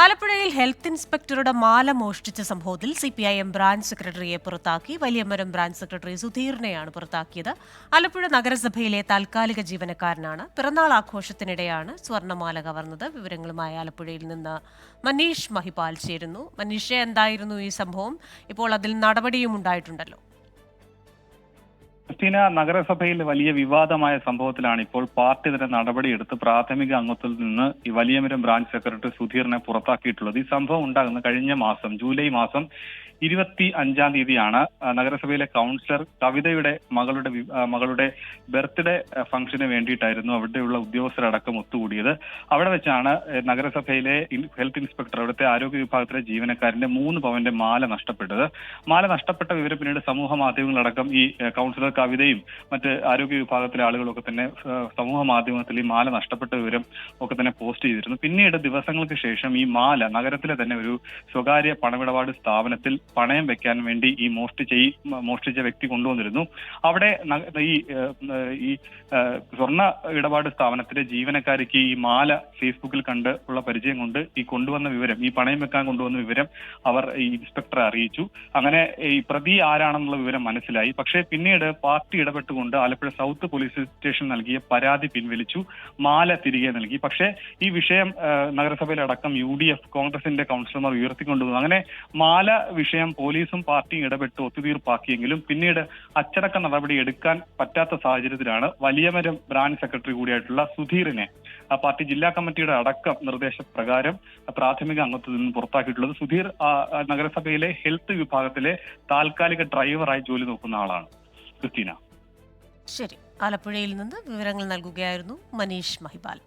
ആലപ്പുഴയിൽ ഹെൽത്ത് ഇൻസ്പെക്ടറുടെ മാല മോഷ്ടിച്ച സംഭവത്തിൽ സിപിഐഎം ബ്രാഞ്ച് സെക്രട്ടറിയെ പുറത്താക്കി. വലിയമരം ബ്രാഞ്ച് സെക്രട്ടറി സുധീറിനെയാണ് പുറത്താക്കിയത്. ആലപ്പുഴ നഗരസഭയിലെ താൽക്കാലിക ജീവനക്കാരനാണ്. പിറന്നാൾ ആഘോഷത്തിനിടെയാണ് സ്വർണ്ണമാല കവർന്നത്. വിവരങ്ങളുമായി ആലപ്പുഴയിൽ നിന്ന് മനീഷ് മഹിപാൽ ചേരുന്നു. മനീഷ്, എന്തായിരുന്നു ഈ സംഭവം? ഇപ്പോൾ അതിൽ നടപടിയും ഉണ്ടായിട്ടുണ്ടല്ലോ. ക്രിസ്റ്റീന, നഗരസഭയിൽ വലിയ വിവാദമായ സംഭവത്തിലാണ് ഇപ്പോൾ പാർട്ടി തന്നെ നടപടിയെടുത്ത് പ്രാഥമിക അംഗത്വത്തിൽ നിന്ന് ഈ വലിയമരം ബ്രാഞ്ച് സെക്രട്ടറി സുധീറിനെ പുറത്താക്കിയിട്ടുള്ളത്. ഈ സംഭവം ഉണ്ടാകുന്ന കഴിഞ്ഞ മാസം ജൂലൈ മാസം 25-ാം തീയതിയാണ് നഗരസഭയിലെ കൗൺസിലർ കവിതയുടെ മകളുടെ ബർത്ത്ഡേ ഫംഗ്ഷന് വേണ്ടിയിട്ടായിരുന്നു അവിടെയുള്ള ഉദ്യോഗസ്ഥരടക്കം ഒത്തുകൂടിയത്. അവിടെ വെച്ചാണ് നഗരസഭയിലെ ഹെൽത്ത് ഇൻസ്പെക്ടർ, അവിടുത്തെ ആരോഗ്യ വിഭാഗത്തിലെ ജീവനക്കാരന്റെ 3 പവന്റെ മാല നഷ്ടപ്പെട്ടത്. മാല നഷ്ടപ്പെട്ട വിവരം പിന്നീട് സമൂഹ മാധ്യമങ്ങളടക്കം ഈ കൗൺസിലർ കവിതയും മറ്റ് ആരോഗ്യ വിഭാഗത്തിലെ ആളുകളൊക്കെ തന്നെ സമൂഹ മാധ്യമത്തിൽ ഈ മാല നഷ്ടപ്പെട്ട വിവരം ഒക്കെ തന്നെ പോസ്റ്റ് ചെയ്തിരുന്നു. പിന്നീട് ദിവസങ്ങൾക്ക് ശേഷം ഈ മാല നഗരത്തിലെ തന്നെ ഒരു സ്വകാര്യ പണമിടപാട് സ്ഥാപനത്തിൽ പണയം വെക്കാൻ വേണ്ടി ഈ മോഷ്ടിച്ച വ്യക്തി കൊണ്ടുവന്നിരുന്നു. അവിടെ ഈ സ്വർണ്ണ ഇടപാട് സ്ഥാപനത്തിലെ ജീവനക്കാർക്ക് ഈ മാല ഫേസ്ബുക്കിൽ കണ്ട് ഉള്ള പരിചയം കൊണ്ട് ഈ കൊണ്ടുവന്ന വിവരം, ഈ പണയം വെക്കാൻ കൊണ്ടുവന്ന വിവരം അവർ ഈ ഇൻസ്പെക്ടറെ അറിയിച്ചു. അങ്ങനെ ഈ പ്രതി ആരാണെന്നുള്ള വിവരം മനസ്സിലായി. പക്ഷേ പിന്നീട് പാർട്ടി ഇടപെട്ടുകൊണ്ട് ആലപ്പുഴ സൗത്ത് പോലീസ് സ്റ്റേഷൻ നൽകിയ പരാതി പിൻവലിച്ചു, മാല തിരികെ നൽകി. പക്ഷേ ഈ വിഷയം നഗരസഭയിലടക്കം UDF കോൺഗ്രസിന്റെ കൗൺസിലർമാർ ഉയർത്തിക്കൊണ്ടുവന്നു. അങ്ങനെ മാല വിഷയം പോലീസും പാർട്ടിയും ഇടപെട്ട് ഒത്തുതീർപ്പാക്കിയെങ്കിലും പിന്നീട് അച്ചടക്ക നടപടി എടുക്കാൻ പറ്റാത്ത സാഹചര്യത്തിലാണ് വലിയമരം ബ്രാഞ്ച് സെക്രട്ടറി കൂടിയായിട്ടുള്ള സുധീറിനെ പാർട്ടി ജില്ലാ കമ്മിറ്റിയുടെ അടക്കം നിർദ്ദേശപ്രകാരം പ്രാഥമിക അംഗത്വത്തിൽ നിന്ന് പുറത്താക്കിയിട്ടുള്ളത്. സുധീർ നഗരസഭയിലെ ഹെൽത്ത് വിഭാഗത്തിലെ താൽക്കാലിക ഡ്രൈവറായി ജോലി നോക്കുന്ന ആളാണ്. ക്രിസ്റ്റീന, ശരി. ആലപ്പുഴയിൽ നിന്ന് വിവരങ്ങൾ നൽകുകയായിരുന്നു മനീഷ് മഹിപാൽ.